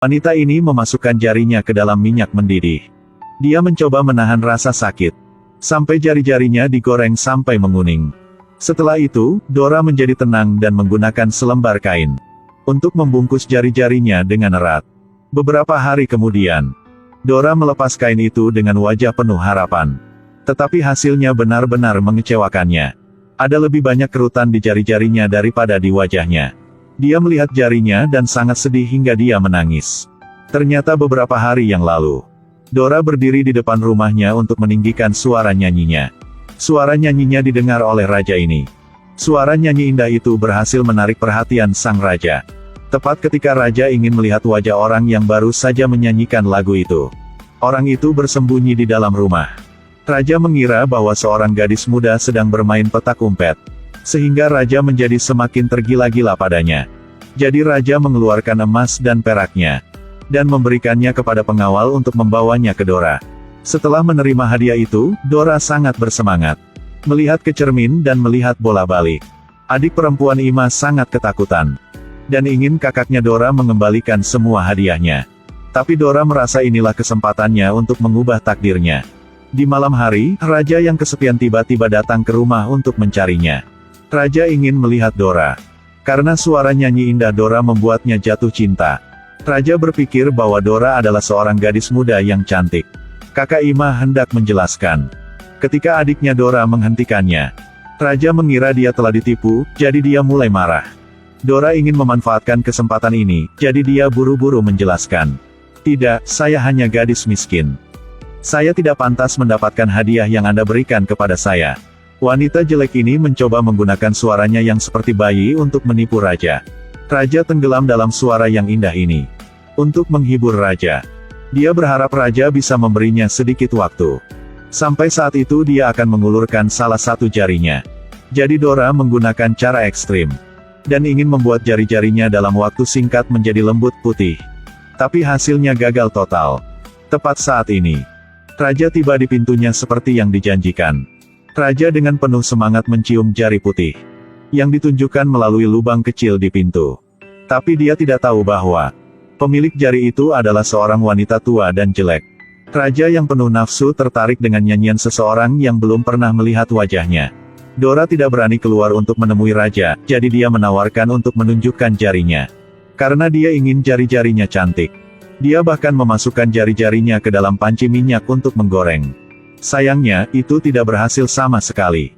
Wanita ini memasukkan jarinya ke dalam minyak mendidih. Dia mencoba menahan rasa sakit, sampai jari-jarinya digoreng sampai menguning. Setelah itu, Dora menjadi tenang dan menggunakan selembar kain untuk membungkus jari-jarinya dengan erat. Beberapa hari kemudian, Dora melepas kain itu dengan wajah penuh harapan. Tetapi hasilnya benar-benar mengecewakannya. Ada lebih banyak kerutan di jari-jarinya daripada di wajahnya. Dia melihat jarinya dan sangat sedih hingga dia menangis. Ternyata beberapa hari yang lalu, Dora berdiri di depan rumahnya untuk meninggikan suara nyanyinya. Suara nyanyinya didengar oleh raja ini. Suara nyanyi indah itu berhasil menarik perhatian sang raja. Tepat ketika raja ingin melihat wajah orang yang baru saja menyanyikan lagu itu. Orang itu bersembunyi di dalam rumah. Raja mengira bahwa seorang gadis muda sedang bermain petak umpet, sehingga raja menjadi semakin tergila-gila padanya. Jadi raja mengeluarkan emas dan peraknya, dan memberikannya kepada pengawal untuk membawanya ke Dora. Setelah menerima hadiah itu, Dora sangat bersemangat. Melihat ke cermin dan melihat bola balik. Adik perempuan Ima sangat ketakutan, dan ingin kakaknya Dora mengembalikan semua hadiahnya. Tapi Dora merasa inilah kesempatannya untuk mengubah takdirnya. Di malam hari, raja yang kesepian tiba-tiba datang ke rumah untuk mencarinya. Raja ingin melihat Dora. Karena suara nyanyi indah Dora membuatnya jatuh cinta. Raja berpikir bahwa Dora adalah seorang gadis muda yang cantik. Kakak Ima hendak menjelaskan. Ketika adiknya Dora menghentikannya, raja mengira dia telah ditipu, jadi dia mulai marah. Dora ingin memanfaatkan kesempatan ini, jadi dia buru-buru menjelaskan. Tidak, saya hanya gadis miskin. Saya tidak pantas mendapatkan hadiah yang Anda berikan kepada saya. Wanita jelek ini mencoba menggunakan suaranya yang seperti bayi untuk menipu raja. Raja tenggelam dalam suara yang indah ini. Untuk menghibur raja, dia berharap raja bisa memberinya sedikit waktu. Sampai saat itu dia akan mengulurkan salah satu jarinya. Jadi Dora menggunakan cara ekstrim, dan ingin membuat jari-jarinya dalam waktu singkat menjadi lembut putih. Tapi hasilnya gagal total. Tepat saat ini, raja tiba di pintunya seperti yang dijanjikan. Raja dengan penuh semangat mencium jari putih yang ditunjukkan melalui lubang kecil di pintu. Tapi dia tidak tahu bahwa pemilik jari itu adalah seorang wanita tua dan jelek. Raja yang penuh nafsu tertarik dengan nyanyian seseorang yang belum pernah melihat wajahnya. Dora tidak berani keluar untuk menemui raja, jadi dia menawarkan untuk menunjukkan jarinya. Karena dia ingin jari-jarinya cantik. Dia bahkan memasukkan jari-jarinya ke dalam panci minyak untuk menggoreng. Sayangnya, itu tidak berhasil sama sekali.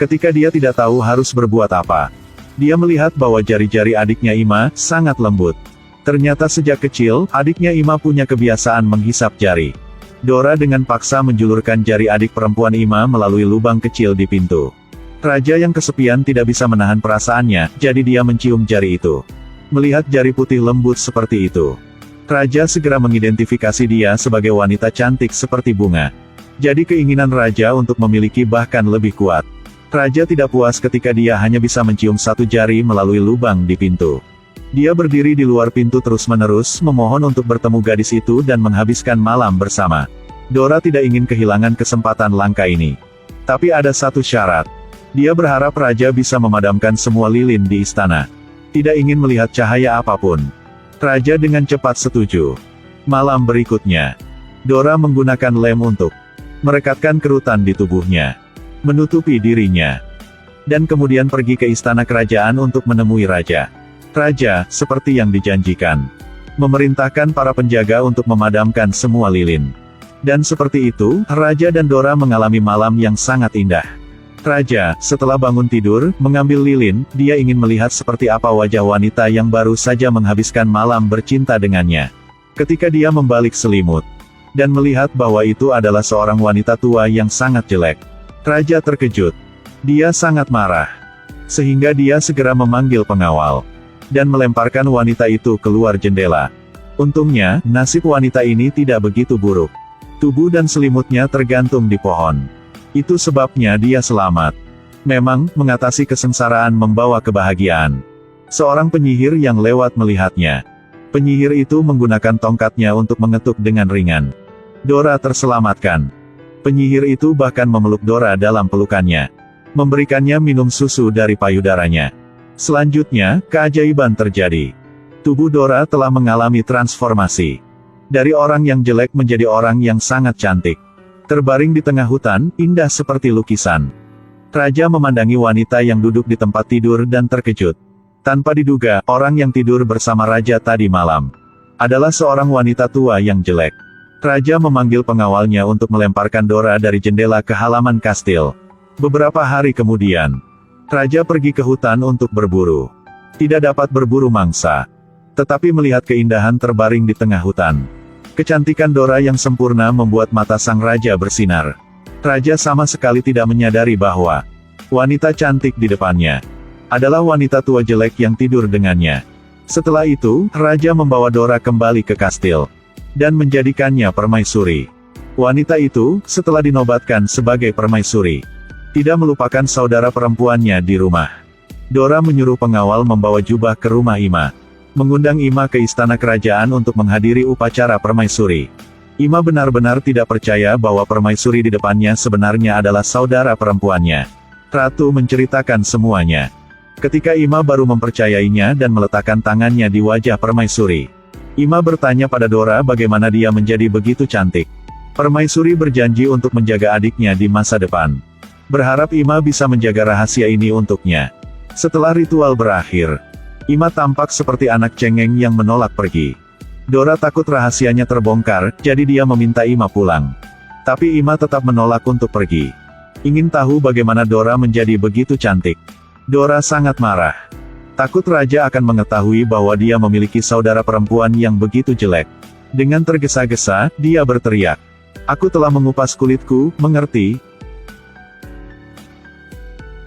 Ketika dia tidak tahu harus berbuat apa, dia melihat bahwa jari-jari adiknya Ima sangat lembut. Ternyata sejak kecil, adiknya Ima punya kebiasaan menghisap jari. Dora dengan paksa menjulurkan jari adik perempuan Ima melalui lubang kecil di pintu. Raja yang kesepian tidak bisa menahan perasaannya, jadi dia mencium jari itu. Melihat jari putih lembut seperti itu, raja segera mengidentifikasi dia sebagai wanita cantik seperti bunga. Jadi keinginan raja untuk memiliki bahkan lebih kuat. Raja tidak puas ketika dia hanya bisa mencium satu jari melalui lubang di pintu. Dia berdiri di luar pintu terus-menerus memohon untuk bertemu gadis itu dan menghabiskan malam bersama. Dora tidak ingin kehilangan kesempatan langka ini. Tapi ada satu syarat. Dia berharap raja bisa memadamkan semua lilin di istana. Tidak ingin melihat cahaya apapun. Raja dengan cepat setuju. Malam berikutnya, Dora menggunakan lem untuk merekatkan kerutan di tubuhnya, menutupi dirinya, dan kemudian pergi ke istana kerajaan untuk menemui raja. Raja, seperti yang dijanjikan, memerintahkan para penjaga untuk memadamkan semua lilin. Dan seperti itu, raja dan Dora mengalami malam yang sangat indah. Raja, setelah bangun tidur, mengambil lilin, dia ingin melihat seperti apa wajah wanita yang baru saja menghabiskan malam bercinta dengannya. Ketika dia membalik selimut, dan melihat bahwa itu adalah seorang wanita tua yang sangat jelek, raja terkejut. Dia sangat marah. Sehingga dia segera memanggil pengawal, dan melemparkan wanita itu keluar jendela. Untungnya, nasib wanita ini tidak begitu buruk. Tubuh dan selimutnya tergantung di pohon. Itu sebabnya dia selamat. Memang, mengatasi kesengsaraan membawa kebahagiaan. Seorang penyihir yang lewat melihatnya. Penyihir itu menggunakan tongkatnya untuk mengetuk dengan ringan. Dora terselamatkan. Penyihir itu bahkan memeluk Dora dalam pelukannya. Memberikannya minum susu dari payudaranya. Selanjutnya, keajaiban terjadi. Tubuh Dora telah mengalami transformasi. Dari orang yang jelek menjadi orang yang sangat cantik. Terbaring di tengah hutan, indah seperti lukisan. Raja memandangi wanita yang duduk di tempat tidur dan terkejut. Tanpa diduga, orang yang tidur bersama Raja tadi malam adalah seorang wanita tua yang jelek. Raja memanggil pengawalnya untuk melemparkan Dora dari jendela ke halaman kastil. Beberapa hari kemudian, Raja pergi ke hutan untuk berburu. Tidak dapat berburu mangsa, tetapi melihat keindahan terbaring di tengah hutan. Kecantikan Dora yang sempurna membuat mata sang raja bersinar. Raja sama sekali tidak menyadari bahwa wanita cantik di depannya adalah wanita tua jelek yang tidur dengannya. Setelah itu, Raja membawa Dora kembali ke kastil dan menjadikannya permaisuri. Wanita itu, setelah dinobatkan sebagai permaisuri, tidak melupakan saudara perempuannya di rumah. Dora menyuruh pengawal membawa jubah ke rumah Ima, mengundang Ima ke istana kerajaan untuk menghadiri upacara permaisuri. Ima benar-benar tidak percaya bahwa permaisuri di depannya sebenarnya adalah saudara perempuannya. Ratu menceritakan semuanya. Ketika Ima baru mempercayainya dan meletakkan tangannya di wajah permaisuri, Ima bertanya pada Dora bagaimana dia menjadi begitu cantik. Permaisuri berjanji untuk menjaga adiknya di masa depan. Berharap Ima bisa menjaga rahasia ini untuknya. Setelah ritual berakhir, Ima tampak seperti anak cengeng yang menolak pergi. Dora takut rahasianya terbongkar, jadi dia meminta Ima pulang. Tapi Ima tetap menolak untuk pergi. Ingin tahu bagaimana Dora menjadi begitu cantik. Dora sangat marah. Takut Raja akan mengetahui bahwa dia memiliki saudara perempuan yang begitu jelek. Dengan tergesa-gesa, dia berteriak, "Aku telah mengupas kulitku, mengerti?"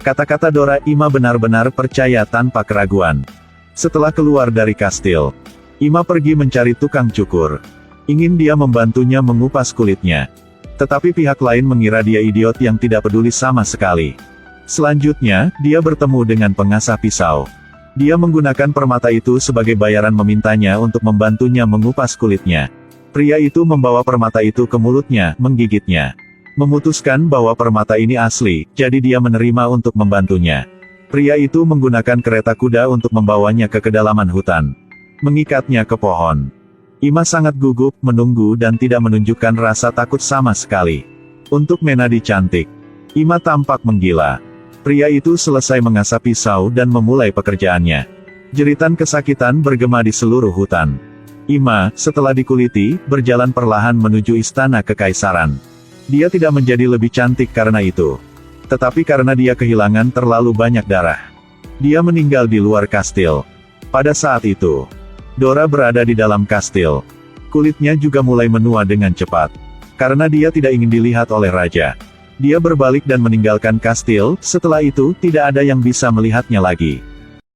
Kata-kata Dora, Ima benar-benar percaya tanpa keraguan. Setelah keluar dari kastil, Ima pergi mencari tukang cukur. Ingin dia membantunya mengupas kulitnya. Tetapi pihak lain mengira dia idiot yang tidak peduli sama sekali. Selanjutnya, dia bertemu dengan pengasah pisau. Dia menggunakan permata itu sebagai bayaran memintanya untuk membantunya mengupas kulitnya. Pria itu membawa permata itu ke mulutnya, menggigitnya. Memutuskan bahwa permata ini asli, jadi dia menerima untuk membantunya. Pria itu menggunakan kereta kuda untuk membawanya ke kedalaman hutan. Mengikatnya ke pohon. Ima sangat gugup, menunggu dan tidak menunjukkan rasa takut sama sekali. Untuk menjadi cantik, Ima tampak menggila. Pria itu selesai mengasah pisau dan memulai pekerjaannya. Jeritan kesakitan bergema di seluruh hutan. Ima, setelah dikuliti, berjalan perlahan menuju istana kekaisaran. Dia tidak menjadi lebih cantik karena itu, tetapi karena dia kehilangan terlalu banyak darah. Dia meninggal di luar kastil. Pada saat itu, Dora berada di dalam kastil. Kulitnya juga mulai menua dengan cepat. Karena dia tidak ingin dilihat oleh raja, dia berbalik dan meninggalkan kastil. Setelah itu, tidak ada yang bisa melihatnya lagi.